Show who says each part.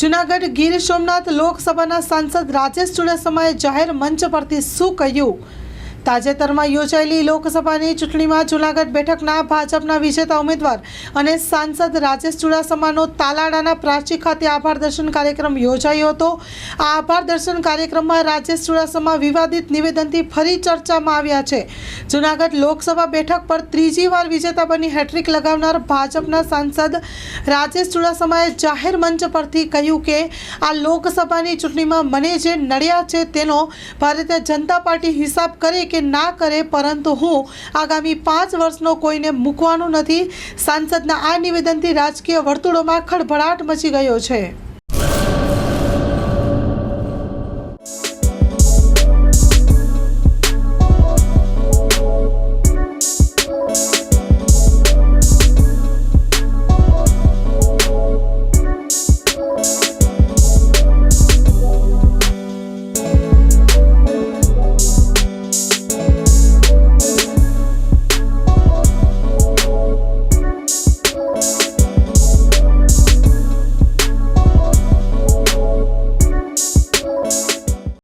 Speaker 1: જૂનાગઢ ગીર સોમનાથ લોકસભાના સાંસદ રાજેશ ચુડાસમાએ જાહેર મંચ પરથી શું કહ્યું? તાજેતરમાં યોજાયેલી લોકસભાની ચૂંટણીમાં જૂનાગઢ બેઠકના ભાજપના વિજેતા ઉમેદવાર અને સાંસદ રાજેશ ચુડાસમાનો તાલાડાના પ્રાચી ખાતે આભાર દર્શન કાર્યક્રમ યોજાયો હતો। આ આભાર દર્શન કાર્યક્રમમાં રાજેશ ચુડાસમા વિવાદિત નિવેદનથી ફરી ચર્ચામાં આવ્યા છે। જૂનાગઢ લોકસભા બેઠક પર ત્રીજી વાર વિજેતા બની હેટ્રિક લગાવનાર ભાજપના સાંસદ રાજેશ ચુડાસમાએ જાહેર મંચ પરથી કહ્યું કે આ લોકસભાની ચૂંટણીમાં મને જે નડ્યા છે તેનો ભારતીય જનતા પાર્ટી હિસાબ કરે કે ના કરે, પરંતુ હું આગામી 5 વર્ષનો કોઈને મૂકવાનું નથી। સાંસદના આ નિવેદનથી રાજકીય વર્તુળોમાં ખળભળાટ મચી ગયો છે।